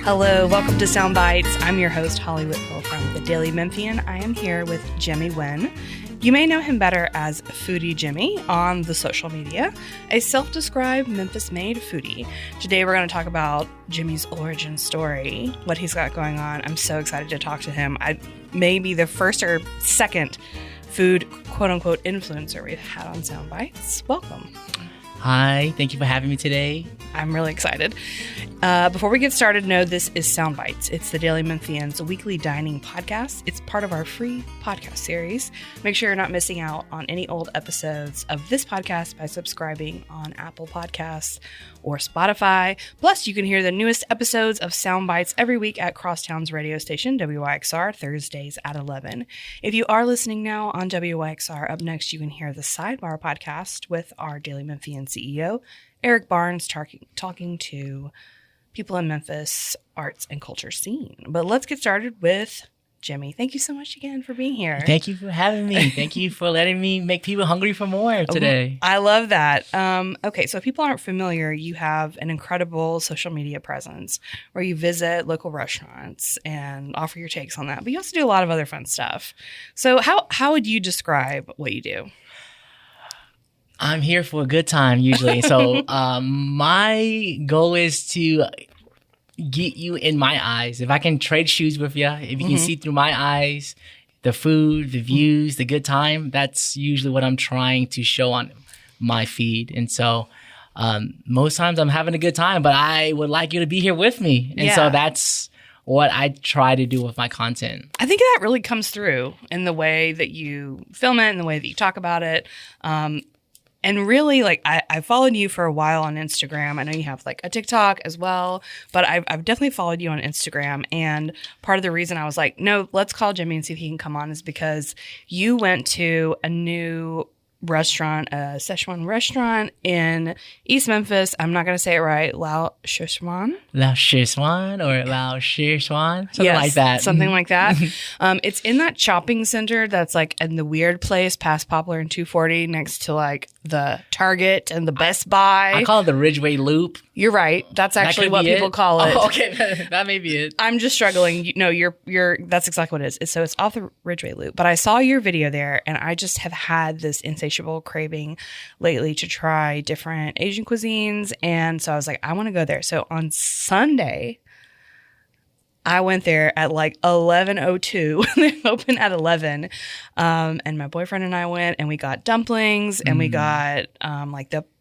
Hello, welcome to Sound Bites. I'm your host, Holly Whitfield from the Daily Memphian. I am here with Jimmy Nguyen. You may know him better as FoodieJimmy on the social media, a self-described Memphis-made foodie. Today we're going to talk about Jimmy's origin story, what he's got going on. I'm so excited to talk to him. I may be the first or second food quote-unquote influencer we've had on Sound Bites. Welcome. Hi, thank you for having me today. I'm really excited. Before we get started, know this is Sound Bites. It's the Daily Memphian's weekly dining podcast. It's part of our free podcast series. Make sure you're not missing out on any old episodes of this podcast by subscribing on Apple Podcasts or Spotify. Plus, you can hear the newest episodes of Sound Bites every week at Crosstown's radio station, WYXR, Thursdays at 11. If you are listening now on WYXR, up next you can hear the Sidebar podcast with our Daily Memphian CEO, Eric Barnes, talking to people in Memphis arts and culture scene. But let's get started with Jimmy. Thank you so much again for being here. Thank you for having me. Thank you for letting me make people hungry for more today. I love that. Okay, so if people aren't familiar, you have an incredible social media presence where you visit local restaurants and offer your takes on that. But you also do a lot of other fun stuff. So how would you describe what you do? I'm here for a good time usually. So my goal is to get you in my eyes. If I can trade shoes with you, if you can see through my eyes, the food, the views, the good time, that's usually what I'm trying to show on my feed. And so most times I'm having a good time, but I would like you to be here with me. And so that's what I try to do with my content. I think that really comes through in the way that you film it and the way that you talk about it. And really, like, I followed you for a while on Instagram. I know you have, like, a TikTok as well. But I've definitely followed you on Instagram. And part of the reason I was like, no, let's call Jimmy and see if he can come on is because you went to a new restaurant, a Szechuan restaurant in East Memphis. I'm not going to say it right. Lao Szechuan? Lao Szechuan or Lao Szechuan? Something like that. Something like that. It's in that shopping center that's like in the weird place past Poplar and 240 next to like the Target and the Best Buy. I call it the Ridgeway Loop. You're right. That's actually what people call it. Oh, okay. That may be it. I'm just struggling. No, you're that's exactly what it is. So it's off the Ridgeway Loop. But I saw your video there and I just have had this insatiable craving lately to try different Asian cuisines. And so I was like, I want to go there. So on Sunday, I went there at like 11:02. They open at 11. And my boyfriend and I went and we got dumplings and we got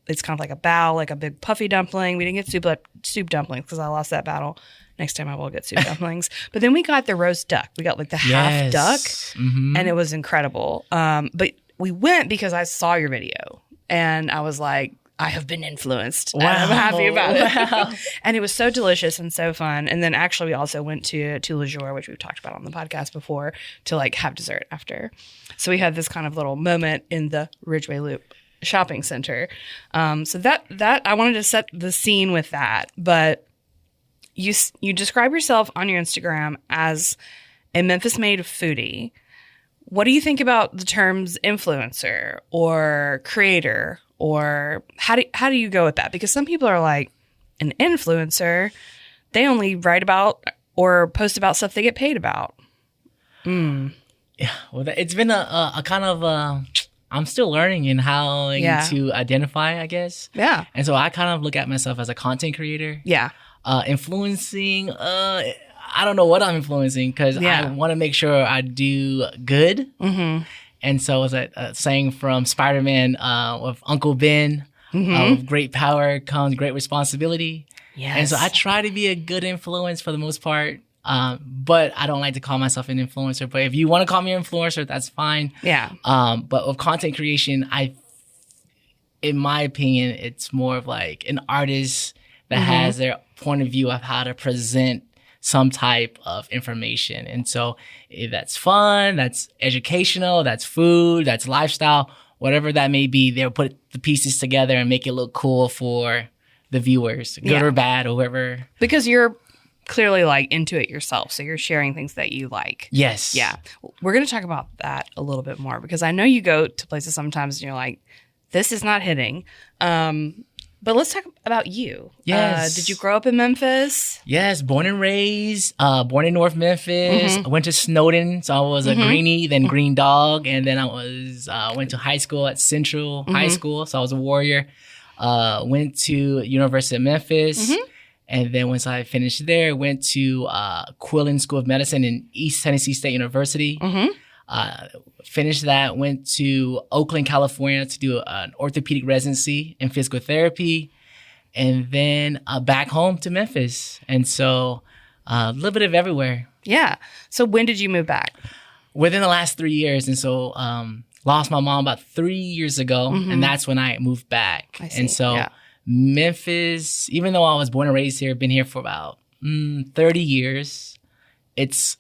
it's kind of like a bao, like a big puffy dumpling. We didn't get soup dumplings because I lost that battle. Next time I will get soup dumplings. But then we got the roast duck. We got like the half duck and it was incredible. But we went because I saw your video and I was like, I have been influenced. Wow. And I'm happy about it. And it was so delicious and so fun. And then actually we also went to Le Jour, which we've talked about on the podcast before, to like have dessert after. So we had this kind of little moment in the Ridgeway Loop shopping center. So that I wanted to set the scene with that. But you describe yourself on your Instagram as a Memphis-made foodie. What do you think about the terms influencer or creator? Or how do you go with that? Because some people are like, an influencer, they only write about or post about stuff they get paid about. Yeah, well, it's been a kind of I'm still learning in how to identify, I guess. Yeah. And so I kind of look at myself as a content creator. Yeah. Influencing, I don't know what I'm influencing because I want to make sure I do good. Mm-hmm. And so it's a saying from Spider-Man with Uncle Ben, with great power comes great responsibility. Yes. And so I try to be a good influence for the most part, but I don't like to call myself an influencer. But if you want to call me an influencer, that's fine. Yeah. But with content creation, in my opinion, it's more of like an artist that has their point of view of how to present some type of information. And so if that's fun, that's educational, that's food, that's lifestyle, whatever that may be, they'll put the pieces together and make it look cool for the viewers, good or bad, or whoever. Because you're clearly like into it yourself. So you're sharing things that you like. Yes. Yeah. We're going to talk about that a little bit more because I know you go to places sometimes and you're like, this is not hitting. But let's talk about you. Yes. Did you grow up in Memphis? Yes, born and raised, born in North Memphis. I went to Snowden, so I was a greenie, then green dog. And then I was went to high school at Central High School, so I was a warrior. Went to University of Memphis. And then once I finished there, went to Quillen School of Medicine in East Tennessee State University. Finished that, went to Oakland, California to do an orthopedic residency in physical therapy, and then back home to Memphis. And so a little bit of everywhere. Yeah. So when did you move back? Within the last 3 years. And so lost my mom about 3 years ago, and that's when I moved back. I see. And so Memphis, even though I was born and raised here, been here for about 30 years, it's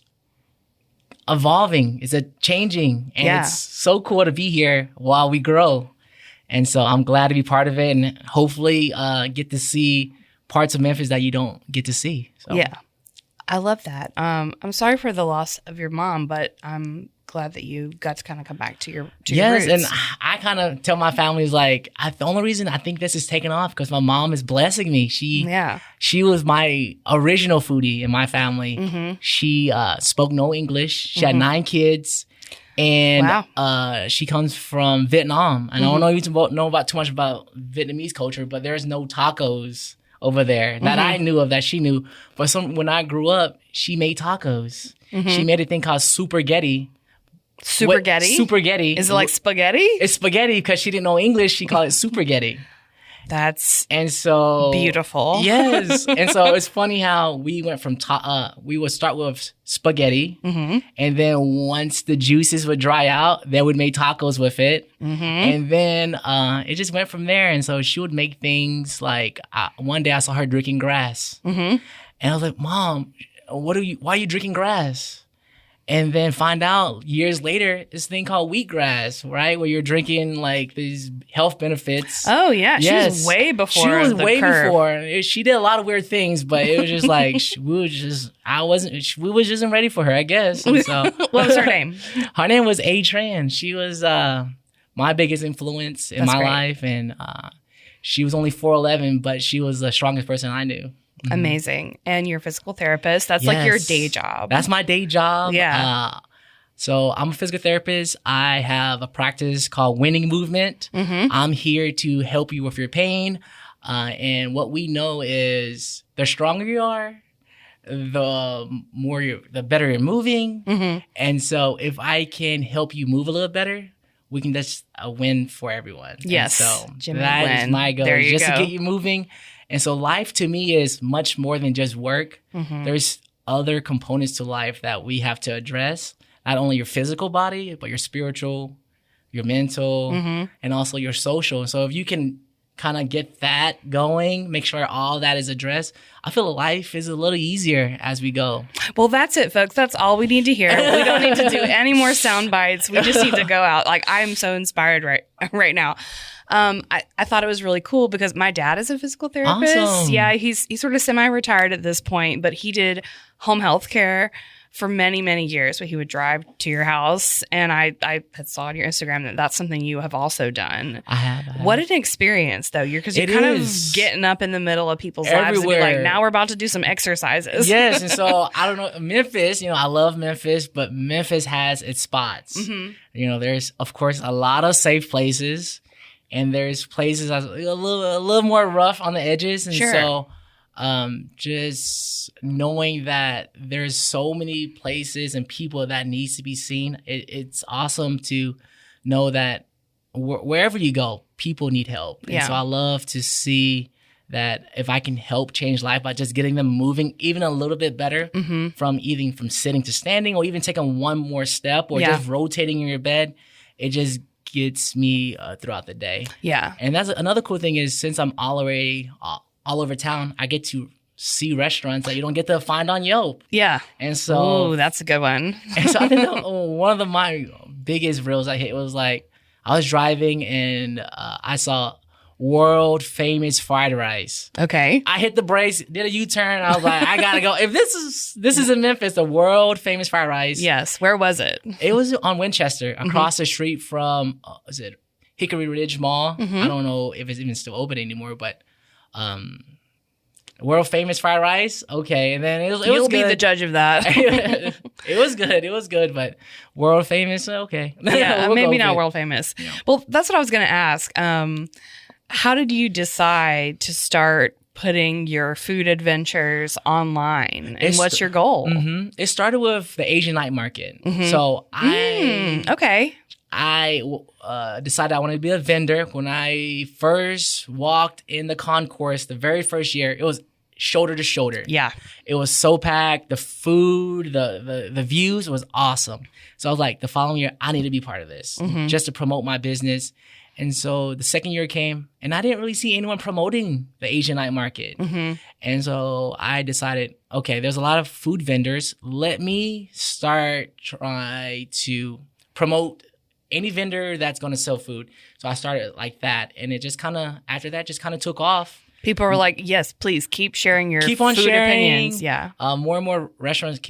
evolving, it's changing, and it's so cool to be here while we grow. And so I'm glad to be part of it, and hopefully get to see parts of Memphis that you don't get to see. So. Yeah, I love that. I'm sorry for the loss of your mom, but I'm glad that you got to kind of come back to your roots. And I kind of tell my family, like, the only reason I think this is taking off because my mom is blessing me. She was my original foodie in my family. She spoke no English. She had 9 kids. And she comes from Vietnam. And I don't know if you know about too much about Vietnamese culture, but there's no tacos over there that I knew of, that she knew. But when I grew up, she made tacos. She made a thing called supergetti. Supergetti. Is it like spaghetti? It's spaghetti because she didn't know English. She called it supergetti. And so beautiful. Yes. And so it's funny how we went from we would start with spaghetti, and then once the juices would dry out, then we'd make tacos with it, and then it just went from there. And so she would make things like one day I saw her drinking grass, and I was like, "Mom, why are you drinking grass?" And then find out years later, this thing called wheatgrass, right? Where you're drinking like these health benefits. Oh, yeah. Yes. She was way before. She was way before. She did a lot of weird things, but it was just like, we wasn't ready for her, I guess. And so, what was her name? Her name was A. Tran. She was my biggest influence in my life. And she was only 4'11", but she was the strongest person I knew. Amazing. And you're a physical therapist. That's like your day job. That's my day job. Yeah. So I'm a physical therapist. I have a practice called Winning Movement. I'm here to help you with your pain. And what we know is the stronger you are, the better you're moving. And so if I can help you move a little better, we can just win for everyone. Yes. And so Jimmy that Nguyen. is my goal, to get you moving. And so life to me is much more than just work. There's other components to life that we have to address. Not only your physical body, but your spiritual, your mental, and also your social. So if you can kind of get that going, make sure all that is addressed, I feel life is a little easier as we go. Well, that's it, folks. That's all we need to hear. We don't need to do any more sound bites. We just need to go out. Like, I'm so inspired right now. I thought it was really cool because my dad is a physical therapist. Awesome. Yeah, he's sort of semi-retired at this point, but he did home health care for many, many years. Where he would drive to your house, and I had saw on your Instagram that that's something you have also done. I have. What an experience, though. You're kind of getting up in the middle of people's lives and be like, now we're about to do some exercises. Yes, and so I don't know, Memphis. I love Memphis, but Memphis has its spots. There's of course a lot of safe places. And there's places that's a little more rough on the edges. And so just knowing that there's so many places and people that needs to be seen, it's awesome to know that wherever you go, people need help. And so I love to see that if I can help change life by just getting them moving even a little bit better, from sitting to standing, or even taking one more step, or just rotating in your bed, it just gets me throughout the day. Yeah. And that's another cool thing is, since I'm all over town, I get to see restaurants that you don't get to find on Yelp. Yeah. And so that's a good one. And so I think one of my biggest reels I hit was like, I was driving and I saw world famous fried rice. Okay. I hit the brakes, did a U-turn. I was like, I gotta go. If this is in Memphis, the world famous fried rice. Yes. Where was it? It was on Winchester, across the street from, is it Hickory Ridge Mall? I don't know if it's even still open anymore, but world famous fried rice. Okay. And then it was You'll good. be the judge of that. It was good, but world famous. Okay. Yeah. Maybe not world famous. Yeah. Well, that's what I was going to ask. How did you decide to start putting your food adventures online, and what's your goal? Mm-hmm. It started with the Asian night market. Mm-hmm. So I decided I wanted to be a vendor. When I first walked in the concourse, the very first year, it was shoulder to shoulder. Yeah, it was so packed. The food, the views was awesome. So I was like, the following year, I need to be part of this just to promote my business. And so the second year came, and I didn't really see anyone promoting the Asian night market. Mm-hmm. And so I decided, okay, there's a lot of food vendors. Let me try to promote any vendor that's going to sell food. So I started like that. And it just kind of, after that, just kind of took off. People were like, yes, please keep sharing your food opinions. Yeah. More and more restaurants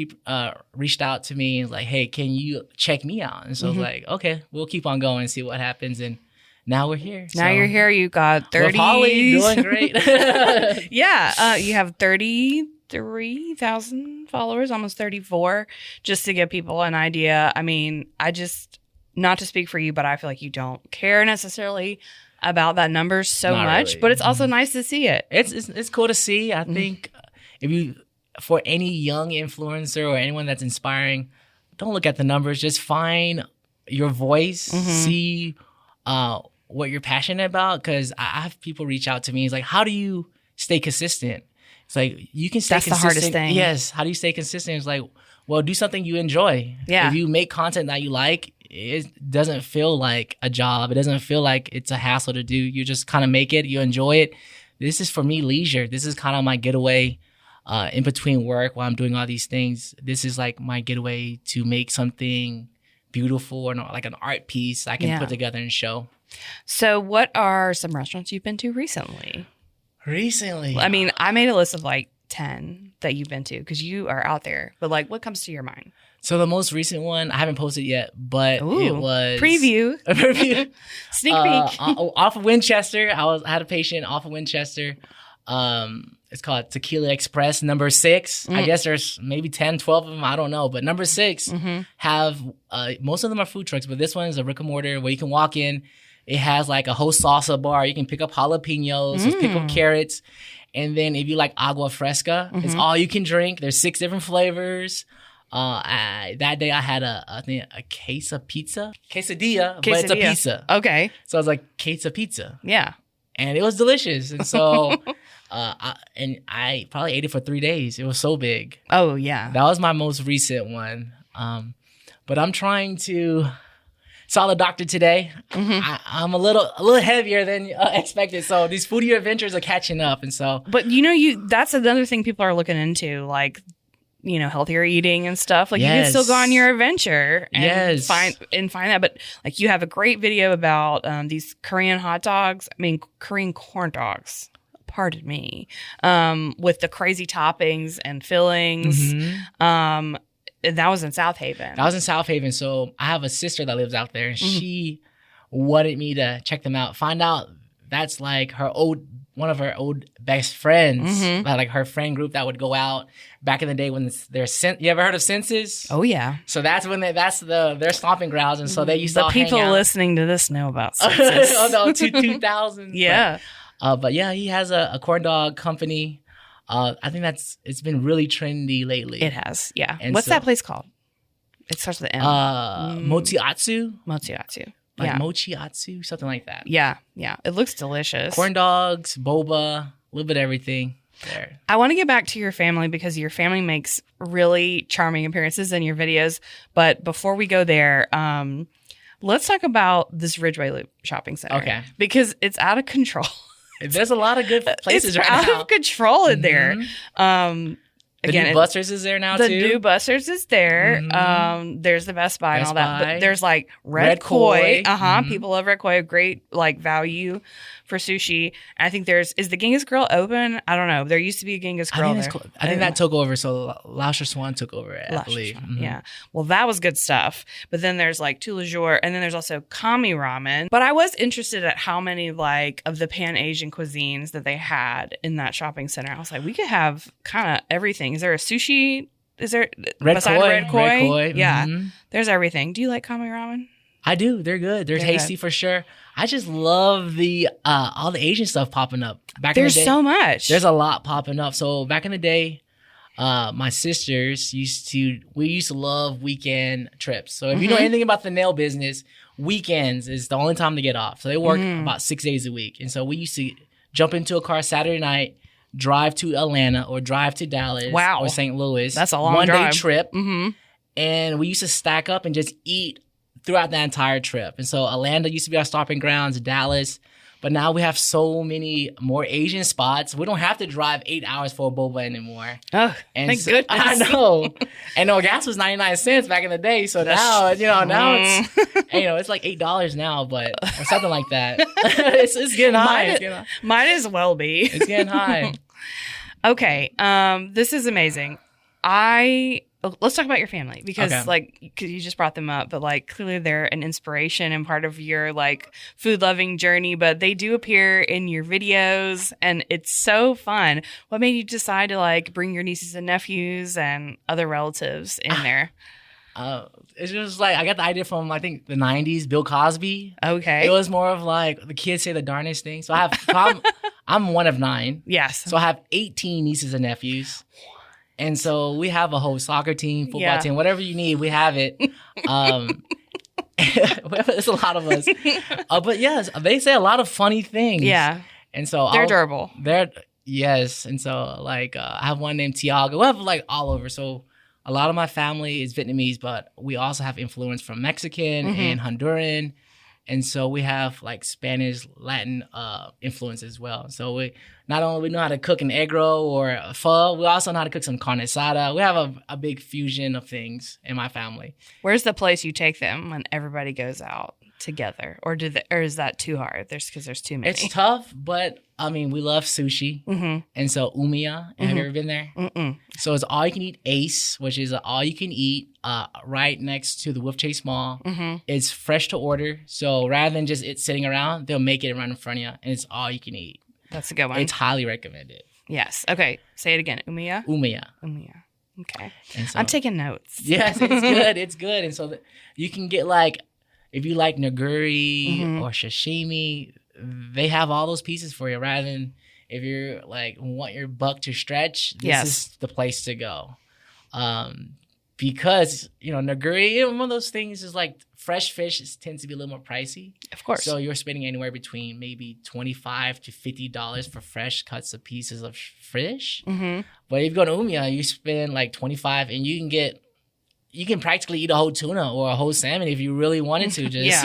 reached out to me and was like, hey, can you check me out? And so I was like, okay, we'll keep on going and see what happens. And now we're here. Now you're here. You got 30. Holly, doing great. Yeah. You have 33,000 followers, almost 34, just to give people an idea. I mean, not to speak for you, but I feel like you don't care necessarily about that number so much, really. But it's also nice to see it. It's cool to see. I think for any young influencer or anyone that's inspiring, don't look at the numbers. Just find your voice, see what you're passionate about. Because I have people reach out to me. It's like, how do you stay consistent? It's like, you can stay consistent. That's the hardest thing. Yes. How do you stay consistent? It's like, well, do something you enjoy. Yeah. If you make content that you like, it doesn't feel like a job. It doesn't feel like it's a hassle to do. You just kind of make it. You enjoy it. This is, for me, leisure. This is kind of my getaway in between work while I'm doing all these things. This is like my getaway to make something beautiful or like an art piece I can put together and show. So what are some restaurants you've been to recently? I mean, I made a list of like 10 that you've been to because you are out there. But like, what comes to your mind? So the most recent one, I haven't posted yet, but it was... Preview. Sneak peek. Off of Winchester. I had a patient off of Winchester. It's called Tequila Express number 6. I guess there's maybe 10, 12 of them. I don't know. But number 6 have... most of them are food trucks, but this one is a brick and mortar where you can walk in. It has like a whole salsa bar. You can pick up jalapenos, just pick up carrots. And then if you like agua fresca, it's all you can drink. There's 6 different flavors. That day I had a quesadilla, but it's a pizza. Okay. So I was like, quesadilla pizza. Yeah. And it was delicious. And so, I probably ate it for 3 days. It was so big. Oh yeah. That was my most recent one. But I'm trying to... Saw the doctor today. I'm a little heavier than expected. So these foodie adventures are catching up. And so, but that's another thing people are looking into, like, healthier eating and stuff. Like you can still go on your adventure and find that. But like you have a great video about these Korean Korean corn dogs. Pardon me. With the crazy toppings and fillings. That was in South Haven. So I have a sister that lives out there, and she wanted me to check them out. Find out that's like one of her old best friends, like her friend group that would go out back in the day when you ever heard of Senses? Oh yeah. So that's when that's their stomping grounds, and so they used to hang out. The people listening to this know about Senses. Oh no, 2000. Yeah. But yeah, he has a corn dog company. I think it's been really trendy lately. It has, yeah. And what's that place called? It starts with an M. Mochiatsu. Yeah. Mochiatsu, something like that. Yeah. It looks delicious. Corn dogs, boba, a little bit of everything there. I want to get back to your family because your family makes really charming appearances in your videos. But before we go there, let's talk about this Ridgeway Loop shopping center. Okay. Because it's out of control. There's a lot of good places right now. It's out of control in there. Again, the new Buster's is there now, too. The new Buster's is there. Mm-hmm. There's the Best Buy and all that. But there's like Red Koi. Mm-hmm. People love Red Koi. Great like value for sushi. And I think is the Genghis Grill open? I don't know. There used to be a Genghis Grill there. I think that took over. So Lao Swan took over it, I believe. Mm-hmm. Yeah. Well, that was good stuff. But then there's like Tula Jour, and then there's also Kami Ramen. But I was interested at how many like of the Pan-Asian cuisines that they had in that shopping center. I was like, we could have kind of everything. Is there a sushi? Is there Red Koi? Yeah. Mm-hmm. There's everything. Do you like Kami Ramen? I do. They're good. They're tasty for sure. I just love the all the Asian stuff popping up. There's so much. There's a lot popping up. So back in the day, my sisters used to love weekend trips. So if you know anything about the nail business, weekends is the only time to get off. So they work about 6 days a week. And so we used to jump into a car Saturday night, drive to Atlanta or drive to Dallas or St. Louis. That's a long drive. 1 day trip. Mm-hmm. And we used to stack up and just eat throughout the entire trip. And so Atlanta used to be our stopping grounds, Dallas. But now we have so many more Asian spots. We don't have to drive 8 hours for a boba anymore. Oh, thank goodness. I know. And gas was 99 cents back in the day. So now it's, it's like $8 now, but or something like that. it's getting high. Might as well be. It's getting high. Okay. This is amazing. Let's talk about your family because cause you just brought them up, but like clearly they're an inspiration and part of your like food loving journey, but they do appear in your videos and it's so fun. What made you decide to like bring your nieces and nephews and other relatives in there? It's just like I got the idea from I think the 90s, Bill Cosby. Okay. It was more of like the kids say the darndest thing. So I'm one of 9. Yes. So I have 18 nieces and nephews. And so we have a whole soccer team, football team, whatever you need, we have it. It's a lot of us. But yes, they say a lot of funny things. Yeah. And so they're adorable. Yes. And so like I have one named Tiago. We have like all over. So a lot of my family is Vietnamese, but we also have influence from Mexican and Honduran. And so we have like Spanish, Latin influence as well. So we not only know how to cook an egg roll or a pho, we also know how to cook some carne asada. We have a big fusion of things in my family. Where's the place you take them when everybody goes out together? Or is that too hard? Because there's too many. It's tough, but I mean, we love sushi. Mm-hmm. And so Umiya, have you ever been there? Mm-mm. So it's all you can eat Ace, which is all you can eat right next to the Wolf Chase Mall. Mm-hmm. It's fresh to order. So rather than just it sitting around, they'll make it right in front of you and it's all you can eat. That's a good one. It's highly recommended. Yes. Okay. Say it again. Umiya? Umiya. Okay. So, I'm taking notes. Yes, it's good. It's good. And so you can get like, if you like nigiri or sashimi, they have all those pieces for you. Rather than if you're like want your buck to stretch, this is the place to go. Because nigiri, one of those things is like fresh fish tends to be a little more pricey. Of course. So you're spending anywhere between maybe $25 to $50 for fresh cuts of pieces of fish. Mm-hmm. But if you go to Umiya, you spend like $25 and you can practically eat a whole tuna or a whole salmon if you really wanted to. Just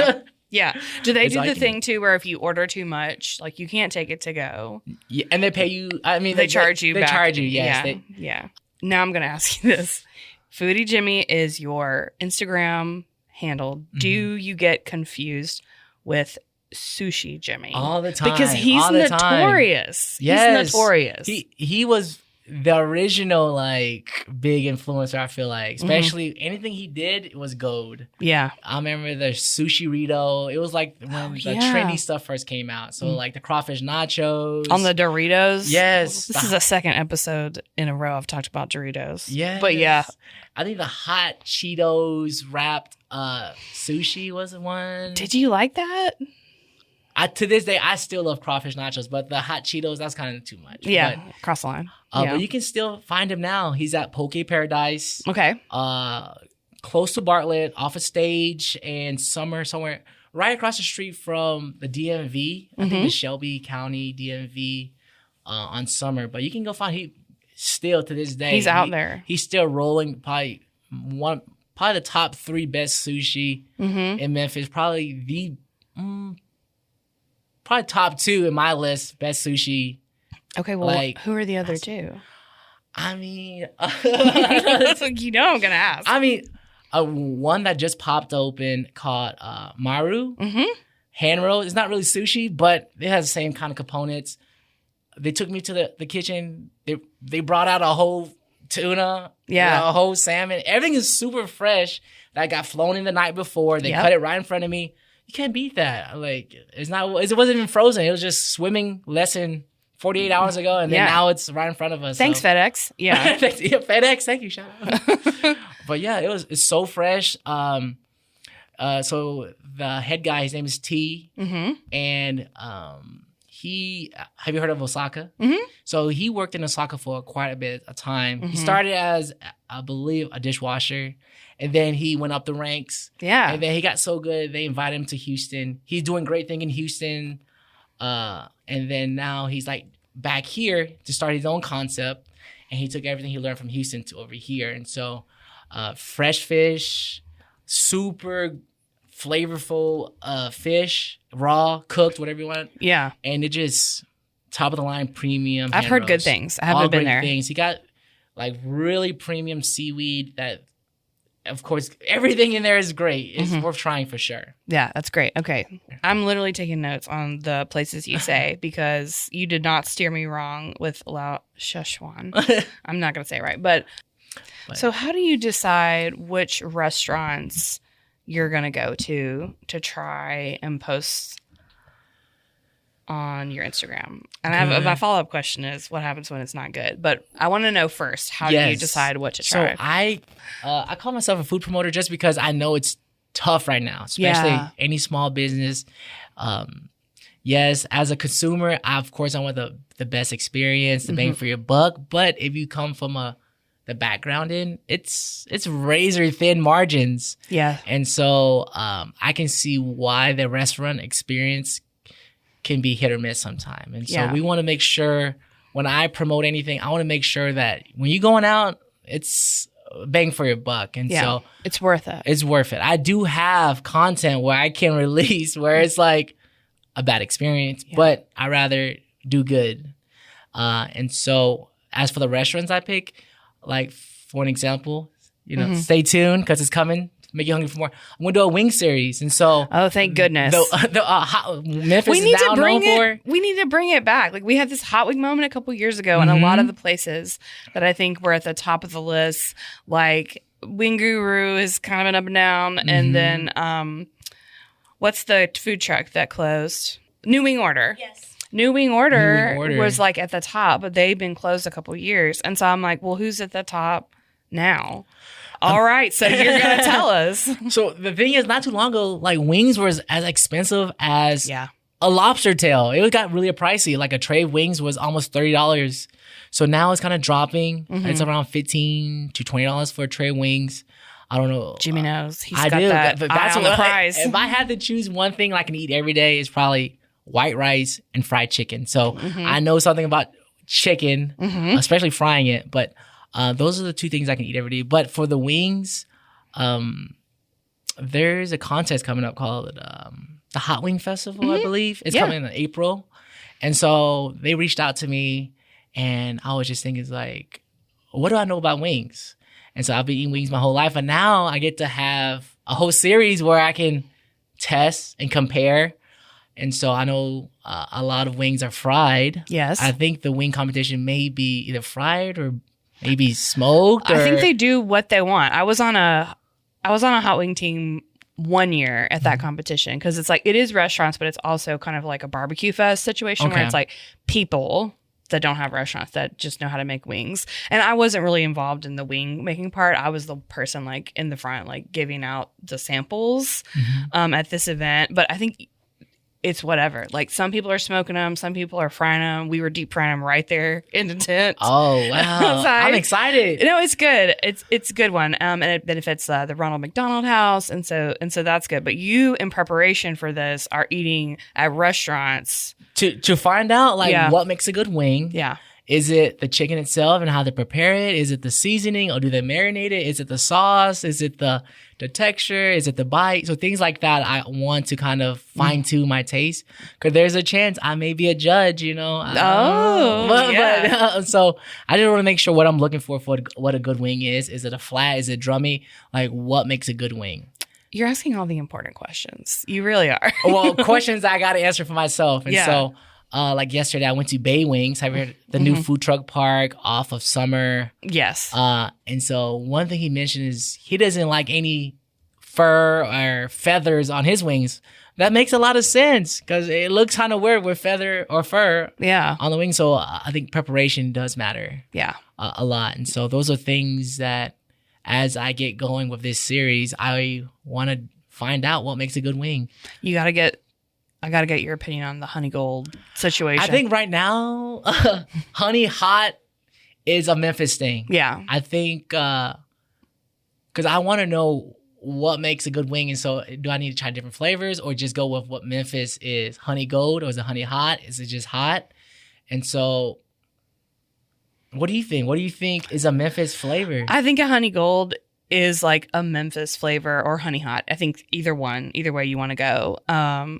Yeah. Do they do the thing too where if you order too much, like you can't take it to go? Yeah, and they pay you. I mean, they charge you. They back. charge you. Yes. Yeah. Now I'm going to ask you this: FoodieJimmy is your Instagram handle. Mm-hmm. Do you get confused with Sushi Jimmy all the time? Because he's notorious. Yes. He's notorious. He was the original like big influencer, I feel like. Especially anything he did was gold. Yeah. I remember the sushi Rito. It was like when the trendy stuff first came out. So like the crawfish nachos. On the Doritos. Yes. This is a second episode in a row I've talked about Doritos. Yeah. But yeah. I think the hot Cheetos wrapped sushi was the one. Did you like that? To this day, I still love crawfish nachos, but the hot Cheetos, that's kind of too much. Yeah, cross the line. But you can still find him now. He's at Poke Paradise. Okay. Close to Bartlett, off a stage, and somewhere right across the street from the DMV. I think the Shelby County DMV on Summer. But you can go find he still to this day. He's out there. He's still rolling probably the top 3 best sushi in Memphis. Probably top 2 in my list, best sushi. Okay, well, who are the other 2? I mean, you know I'm gonna ask. I mean, one that just popped open called Maru hand roll. It's not really sushi, but it has the same kind of components. They took me to the kitchen. They brought out a whole tuna, a whole salmon. Everything is super fresh. That got flown in the night before. They cut it right in front of me. You can't beat that. Like it wasn't even frozen. It was just swimming less than 48 hours ago, and then now it's right in front of us. Thanks, FedEx. Yeah. FedEx. Thank you. Shout out. But yeah, it's so fresh. So the head guy, his name is T, and have you heard of Osaka? So he worked in Osaka for quite a bit of time. He started as, I believe, a dishwasher, and then he went up the ranks. Yeah. And then he got so good, they invited him to Houston. He's doing great thing in Houston. And then now he's like back here to start his own concept. And he took everything he learned from Houston to over here. And so fresh fish, super flavorful fish, raw, cooked, whatever you want. Yeah. And it just top of the line premium. I've heard good things. I haven't been there. Things. He got like really premium seaweed that, of course, everything in there is great. It's worth trying for sure. Yeah, that's great. Okay. I'm literally taking notes on the places you say because you did not steer me wrong with Lao Szechuan. I'm not going to say it right. But so how do you decide which restaurants you're going to go to try and post on your Instagram? And my follow-up question is, what happens when it's not good? But I want to know first, how do you decide what to try? So I call myself a food promoter just because I know it's tough right now, especially any small business. Yes, as a consumer, I want the best experience, the bang for your buck. But if you come from the background it's razor thin margins. Yeah. And so I can see why the restaurant experience can be hit or miss sometime. And so we want to make sure when I promote anything, I want to make sure that when you're going out, it's bang for your buck. And so it's worth it. It's worth it. I do have content where I can release where it's like a bad experience, but I rather do good. And so as for the restaurants I pick, like for an example, stay tuned because it's coming. Make you hungry for more. I'm going to do a wing series. And so... Oh, thank goodness. Memphis is now known for... We need to bring it back. Like, we had this hot wing moment a couple years ago, and a lot of the places that I think were at the top of the list, like Wing Guru is kind of an up and down. And then, what's the food truck that closed? New Wing Order. Yes. New Wing Order was like at the top, but they've been closed a couple years. And so I'm like, well, who's at the top now? All right, so you're going to tell us. So the thing is, not too long ago, like wings were as expensive as a lobster tail. It got really pricey. Like a tray of wings was almost $30. So now it's kind of dropping. It's around $15 to $20 for a tray of wings. I don't know. Jimmy knows. He's got that eye on the prize. If I had to choose one thing I can eat every day, it's probably white rice and fried chicken. So I know something about chicken, especially frying it, but... those are the two things I can eat every day. But for the wings, there's a contest coming up called the Hot Wing Festival, I believe. It's coming in April. And so they reached out to me, and I was just thinking, like, what do I know about wings? And so I've been eating wings my whole life, and now I get to have a whole series where I can test and compare. And so I know a lot of wings are fried. Yes. I think the wing competition may be either fried or maybe smoked. I think they do what they want. I was on a hot wing team 1 year at that competition because it's like it is restaurants, but it's also kind of like a barbecue fest situation where it's like people that don't have restaurants that just know how to make wings. And I wasn't really involved in the wing making part. I was the person like in the front, like giving out the samples at this event. But I think it's whatever. Like some people are smoking them, some people are frying them. We were deep frying them right there in the tent. Oh wow! I'm excited. No, it's good. It's a good one. And it benefits the Ronald McDonald House, and so that's good. But you, in preparation for this, are eating at restaurants to find out like what makes a good wing. Yeah. Is it the chicken itself and how they prepare it? Is it the seasoning or do they marinate it? Is it the sauce? Is it the the texture? Is it the bite? So things like that, I want to kind of fine tune my taste, because there's a chance I may be a judge, you know. So I just want to make sure what I'm looking for what a good wing is. Is it a flat? Is it drummy? Like, what makes a good wing? You're asking all the important questions. You really are. Well, questions I got to answer for myself. And so, like yesterday, I went to Bay Wings. Have you heard the new food truck park off of Summer? Yes. And so one thing he mentioned is he doesn't like any fur or feathers on his wings. That makes a lot of sense, because it looks kind of weird with feather or fur on the wing. So I think preparation does matter a lot. And so those are things that, as I get going with this series, I want to find out what makes a good wing. I got to get your opinion on the honey gold situation. I think right now, honey hot is a Memphis thing. Yeah. I think, because I want to know what makes a good wing. And so do I need to try different flavors, or just go with what Memphis is? Honey gold, or is it honey hot? Is it just hot? And so what do you think? What do you think is a Memphis flavor? I think a honey gold is like a Memphis flavor, or honey hot. I think either way you want to go. I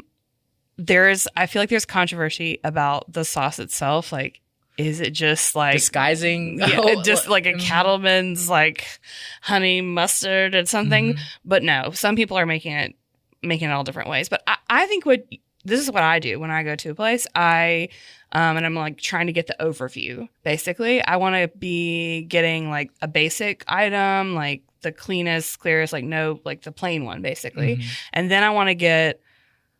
feel like there's controversy about the sauce itself. Like, is it just like disguising? Just like a cattleman's like honey mustard or something? Mm-hmm. But no, some people are making it all different ways. But I think this is what I do when I go to a place. and I'm like trying to get the overview. Basically, I want to be getting like a basic item, like the cleanest, clearest, like the plain one, basically. Mm-hmm. And then I want to get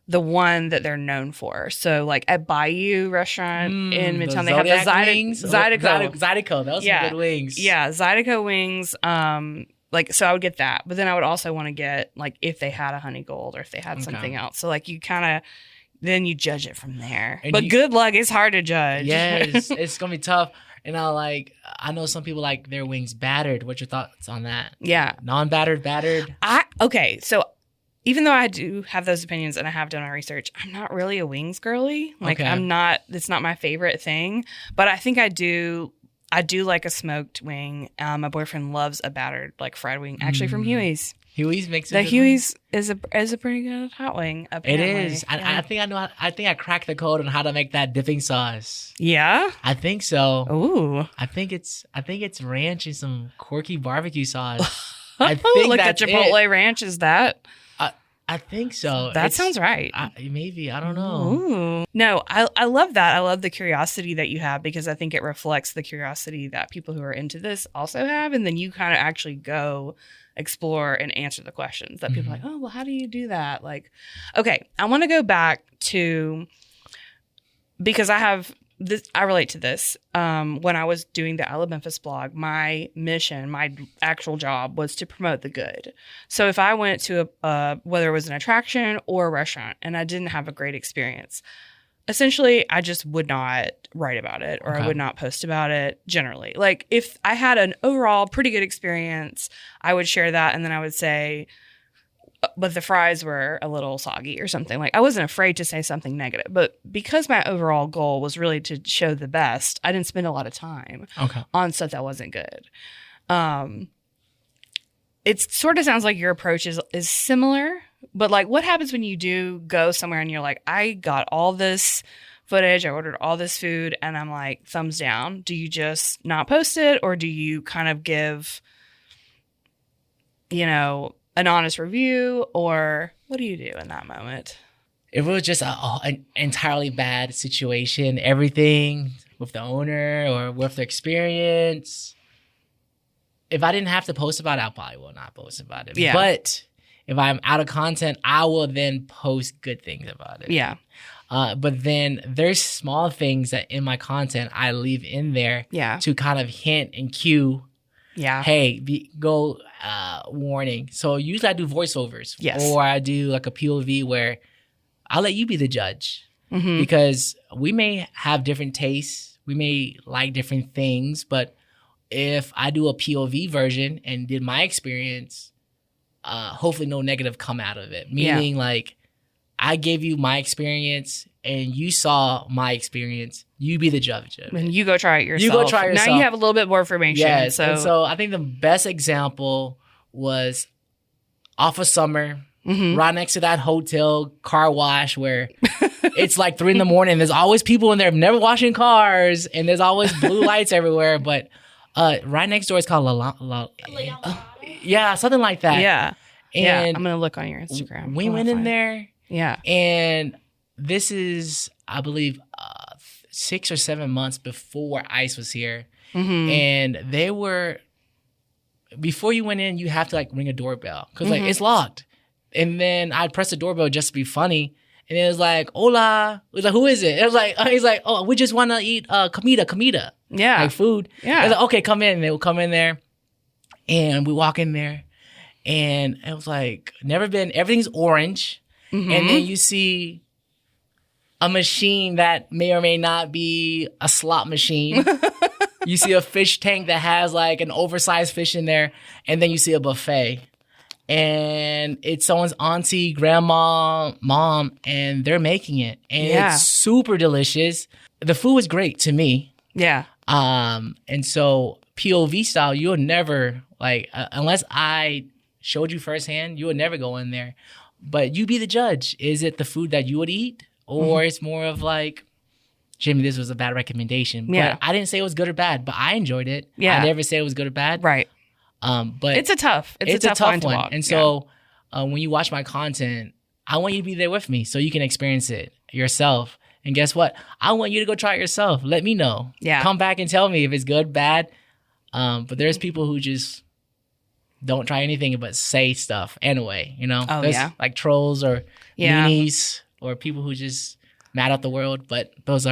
the one that they're known for. So like at Bayou Restaurant in Midtown, they have the Zydeco. Zydeco, those are good wings. Yeah, Zydeco wings. So I would get that. But then I would also want to get like if they had a honey gold, or if they had something else. So like you kind of, then you judge it from there. But good luck, it's hard to judge. Yes, it's going to be tough. And I know some people like their wings battered. What's your thoughts on that? Yeah. Non-battered, battered? Okay, so even though I do have those opinions and I have done my research, I'm not really a wings girly. Like it's not my favorite thing. But I think I do like a smoked wing. My boyfriend loves a battered, like fried wing, actually from Huey's. Huey's makes it. The Huey's is a pretty good hot wing. Apparently. It is. I think I know. I think I cracked the code on how to make that dipping sauce. Yeah, I think so. Ooh, I think it's ranch and some quirky barbecue sauce. I think like that's the Chipotle ranch. Is that? I think so. That sounds right. Maybe. I don't know. Ooh. No, I love that. I love the curiosity that you have, because I think it reflects the curiosity that people who are into this also have. And then you kind of actually go explore and answer the questions that people are like, oh, well, how do you do that? Like, okay, I want to go back to, because I relate to this. When I was doing the I Love Memphis blog, my mission, my actual job was to promote the good. So if I went to whether it was an attraction or a restaurant and I didn't have a great experience, essentially I just would not write about it, or I would not post about it generally. Like if I had an overall pretty good experience, I would share that, and then I would say, but the fries were a little soggy or something. Like I wasn't afraid to say something negative, but because my overall goal was really to show the best, I didn't spend a lot of time on stuff that wasn't good. It sort of sounds like your approach is similar, but like what happens when you do go somewhere and you're like, I got all this footage, I ordered all this food, and I'm like, thumbs down. Do you just not post it, or do you kind of give, an honest review, or what do you do in that moment? If it was just an entirely bad situation, everything with the owner or with the experience, if I didn't have to post about it, I probably will not post about it. Yeah. But if I'm out of content, I will then post good things about it. Yeah. But then there's small things that in my content I leave in there to kind of hint and cue. Yeah. Hey, go warning. So usually I do voiceovers. Yes. Or I do like a POV where I'll let you be the judge. Mm-hmm. Because we may have different tastes. We may like different things. But if I do a POV version and did my experience, hopefully no negative come out of it. Meaning like I gave you my experience and you saw my experience. You be the judge. And you go try it yourself. Now you have a little bit more information. Yes. And so I think the best example was off of Summer, right next to that hotel car wash where it's like 3 a.m. There's always people in there never washing cars, and there's always blue lights everywhere. But right next door is called yeah, something like that. Yeah. And I'm gonna look on your Instagram. We went in there. Yeah. And this is, I believe, 6 or 7 months before ICE was here. And they were, before you went in, you have to like ring a doorbell because like it's locked. And then I'd press the doorbell just to be funny. And it was like, hola. It was like, who is it? It was like, he's like, oh, we just want to eat comida. Yeah. Like food. Yeah. I was like, okay, come in. And they would come in there. And we walk in there. And it was like, everything's orange. And then you see a machine that may or may not be a slot machine. You see a fish tank that has like an oversized fish in there. And then you see a buffet. And it's someone's auntie, grandma, mom, and they're making it. And it's super delicious. The food was great to me. Yeah. And so POV style, you'll never, like, unless I showed you firsthand, you would never go in there. But you be the judge. Is it the food that you would eat? Or it's more of like, Jimmy, this was a bad recommendation. Yeah. But I didn't say it was good or bad, but I enjoyed it. Yeah. I never said it was good or bad. Right. But it's a tough one to walk. And so when you watch my content, I want you to be there with me so you can experience it yourself. And guess what? I want you to go try it yourself. Let me know. Yeah. Come back and tell me if it's good, bad. But there's people who just don't try anything but say stuff anyway, you know? Oh, there's like trolls or meanies or people who just mad at the world. But those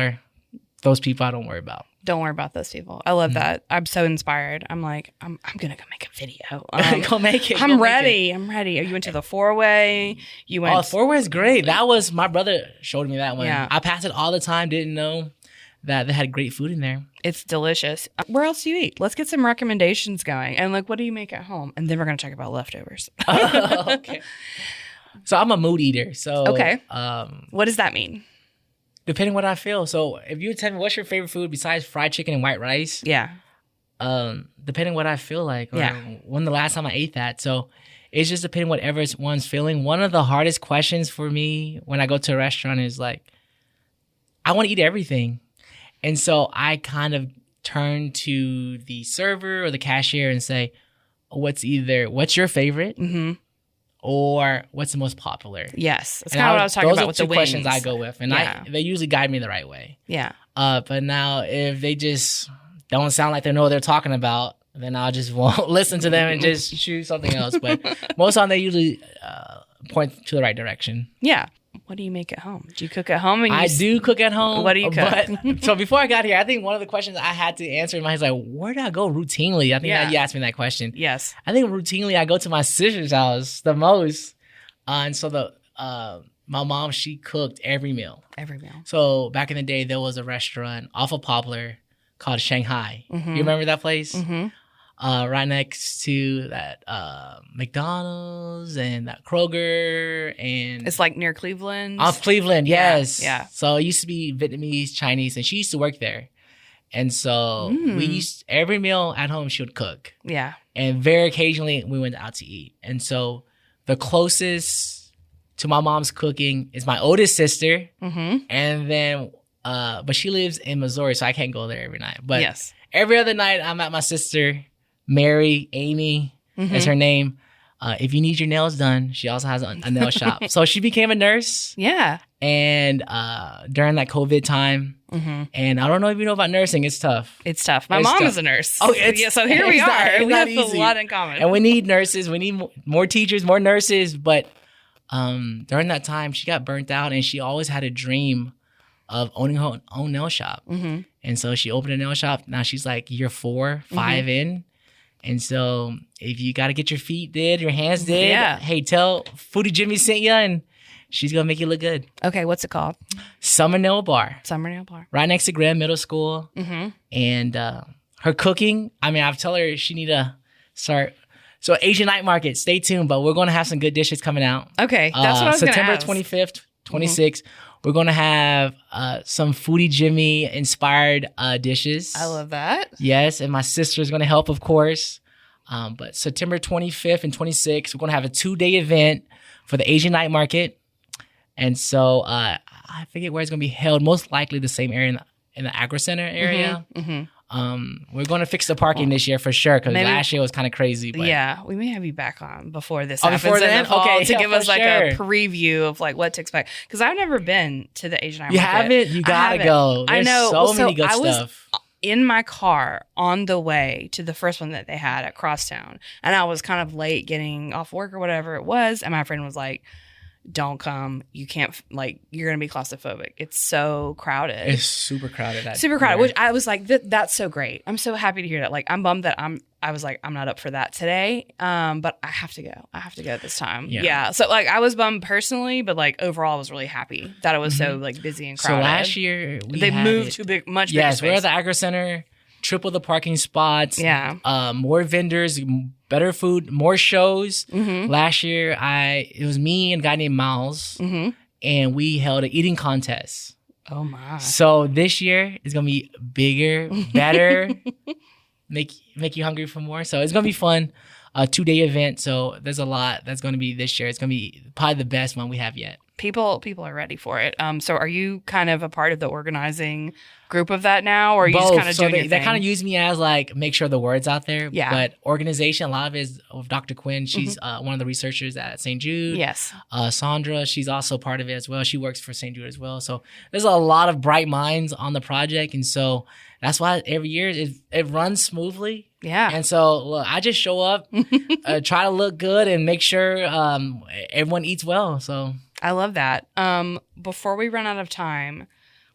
people I don't worry about. Don't worry about those people. I love that. I'm so inspired. I'm like, I'm gonna go make a video. Go make it. I'm ready. I'm ready. You went to the 4-way. You went. Oh, 4-way is great. That was, my brother showed me that one. Yeah. I passed it all the time. Didn't know that they had great food in there. It's delicious. Where else do you eat? Let's get some recommendations going. And like, what do you make at home? And then we're gonna talk about leftovers. Okay. So I'm a mood eater. So okay. What does that mean? Depending what I feel. So if you tell me what's your favorite food besides fried chicken and white rice, depending what I feel like, or when the last time I ate that. So it's just depending whatever one's feeling. One of the hardest questions for me when I go to a restaurant is like, I want to eat everything. And so I kind of turn to the server or the cashier and say, what's your favorite? Or what's the most popular? Yes. That's kind of what I was talking about with the wings. Those are 2 questions I go with. And they usually guide me the right way. Yeah. But now if they just don't sound like they know what they're talking about, then I'll just won't listen to them and just choose something else. But most of the time they usually point to the right direction. Yeah. What do you make at home? Do you cook at home? I do cook at home. What do you cook? So before I got here, I think one of the questions I had to answer in my head is like, where do I go routinely? I think that you asked me that question. Yes. I think routinely I go to my sister's house the most. And so my mom, she cooked every meal. Every meal. So back in the day, there was a restaurant off of Poplar called Shanghai. You remember that place? Right next to that McDonald's and that Kroger, and it's like near Cleveland. Off Cleveland, yes. Yeah. So it used to be Vietnamese, Chinese, and she used to work there. And so every meal at home she would cook. Yeah. And very occasionally we went out to eat. And so the closest to my mom's cooking is my oldest sister. And then but she lives in Missouri, so I can't go there every night. But every other night I'm at my sister Mary, Amy is her name. If you need your nails done, she also has a nail shop. So she became a nurse. Yeah. And during that COVID time, and I don't know if you know about nursing, it's tough. It's tough. My mom is a nurse. Oh, so here we are. We have a lot in common. And we need nurses. We need more teachers, more nurses. But during that time, she got burnt out, and she always had a dream of owning her own nail shop. And so she opened a nail shop. Now she's like year 4, 5 in. And so if you got to get your feet did, your hands did, hey, tell FoodieJimmy sent you, and she's going to make you look good. Okay, what's it called? Summer Nail Bar. Summer Nail Bar. Right next to Grand Middle School. And her cooking, I mean, I've told her she need to start. So Asian Night Market, stay tuned, but we're going to have some good dishes coming out. Okay, that's what I was going to ask. September 25th, 26th. We're going to have some FoodieJimmy inspired dishes. I love that. Yes, and my sister's going to help, of course. But September 25th and 26th, we're going to have a 2-day event for the Asian night market. And so I forget where it's going to be held. Most likely the same area in the Agro Center area. We're going to fix the parking this year for sure, because last year was kind of crazy. But. Yeah, we may have you back on before this happens before then? in the fall Okay, to give us like sure. a preview of like what to expect. Because I've never been to the Asian night market. You haven't? You gotta go. There's so many good stuff. In my car on the way to the first one that they had at Crosstown, and I was kind of late getting off work or whatever it was, and my friend was like, don't come. You can't, like, you're going to be claustrophobic. It's so crowded. It's super crowded. Super crowded, which I was like, that's so great. I'm so happy to hear that. Like, I'm bummed that I was like, I'm not up for that today. But I have to go. I have to go this time. Yeah. So, like, I was bummed personally, but, like, overall, I was really happy that it was so, like, busy and crowded. So last year, they moved to much bigger space. Yes, we're at the Agro Center. Triple the parking spots. Yeah. More vendors, better food, more shows. Last year, it was me and a guy named Miles, and we held an eating contest. Oh my! So this year is gonna be bigger, better, make you hungry for more. So it's gonna be fun. A 2-day event. So there's a lot that's gonna be this year. It's gonna be probably the best one we have yet. People are ready for it. So are you kind of a part of the organizing group of that now, or are you Both. just kind of doing your thing? They kind of use me as like make sure the word's out there. Yeah. But organization, a lot of it is with Dr. Quinn. She's one of the researchers at St. Jude. Yes. Sandra, she's also part of it as well. She works for St. Jude as well. So there's a lot of bright minds on the project, and so that's why every year it runs smoothly. Yeah. And so look, I just show up, try to look good, and make sure everyone eats well. So. I love that. Before we run out of time,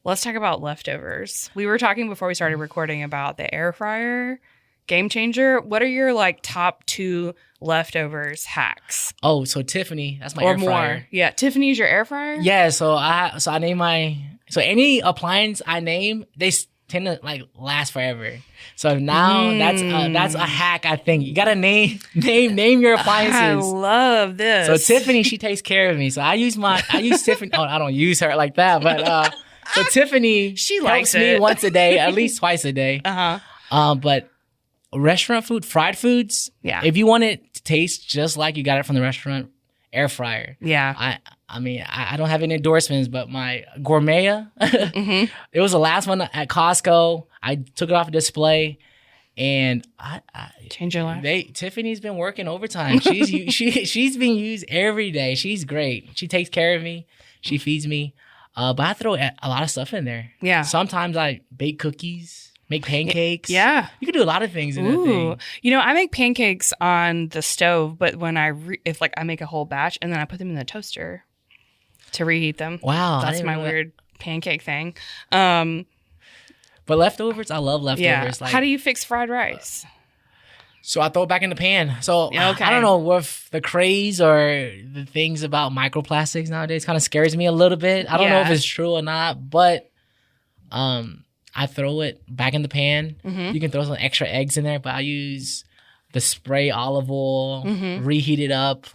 let's talk about leftovers. We were talking before we started recording about the air fryer game changer. What are your like top 2 leftovers hacks? Oh, so Tiffany, that's my or air fryer. More. Yeah, Tiffany's your air fryer? Yeah, so I name any appliance I name, they tend to like last forever. So now that's a hack. I think you gotta name your appliances. I love this. So Tiffany, she takes care of me. So I use Tiffany. Oh, I don't use her like that, but so Tiffany, she likes me once a day, at least twice a day. But restaurant food, fried foods. Yeah. If you want it to taste just like you got it from the restaurant, air fryer. Yeah. I mean, I don't have any endorsements, but my Gourmet, it was the last one at Costco. I took it off a display, and I change your life. Tiffany's been working overtime. She's being used every day. She's great. She takes care of me. She feeds me. But I throw a lot of stuff in there. Yeah. Sometimes I bake cookies, make pancakes. Yeah. You can do a lot of things in that thing. You know, I make pancakes on the stove, but when I make a whole batch and then I put them in the toaster to reheat them. Wow. That's my weird pancake thing. But leftovers, I love leftovers. Yeah. Like, how do you fix fried rice? So I throw it back in the pan. So I don't know what the craze or the things about microplastics nowadays kind of scares me a little bit. I don't know if it's true or not, but I throw it back in the pan. You can throw some extra eggs in there, but I use the spray olive oil, reheat it up.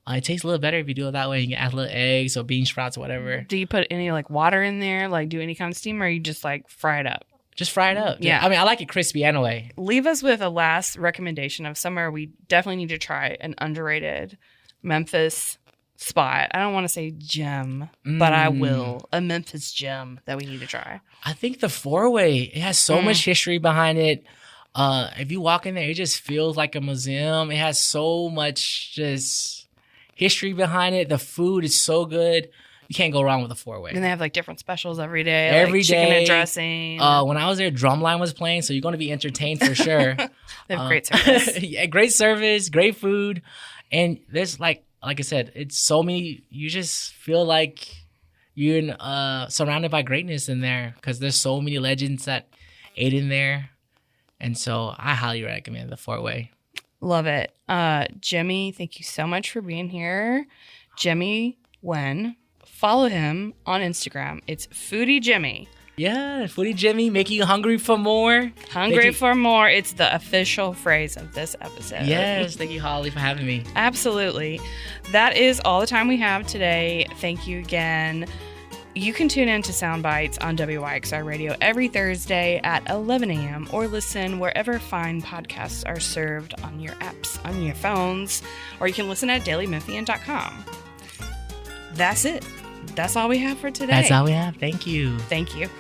It tastes a little better if you do it that way. You can add little eggs or bean sprouts or whatever. Do you put any like water in there, like do any kind of steam, or you just like fry it up? Just fry it up. Yeah. I mean, I like it crispy anyway. Leave us with a last recommendation of somewhere we definitely need to try an underrated Memphis spot. I don't want to say gem, but I will. A Memphis gem that we need to try. I think the Four-Way, it has so much history behind it. If you walk in there, it just feels like a museum. It has so much just history behind it. The food is so good. You can't go wrong with a Four-Way. And they have like different specials every day. Every like chicken day. And dressing. When I was there, Drumline was playing, so you're going to be entertained for sure. They have great service. Yeah, great service, great food. And there's like I said, it's so many, you just feel like you're surrounded by greatness in there because there's so many legends that ate in there. And so I highly recommend the Four-Way. Love it. Jimmy, thank you so much for being here. Jimmy Nguyen. Follow him on Instagram. It's FoodieJimmy. Yeah, FoodieJimmy, making you hungry for more. Hungry for more. It's the official phrase of this episode. Yes, thank you, Holly, for having me. Absolutely. That is all the time we have today. Thank you again. You can tune in to Sound Bites on WYXR Radio every Thursday at 11 a.m. or listen wherever fine podcasts are served on your apps, on your phones, or you can listen at dailymemphian.com. That's it. That's all we have for today. That's all we have. Thank you. Thank you.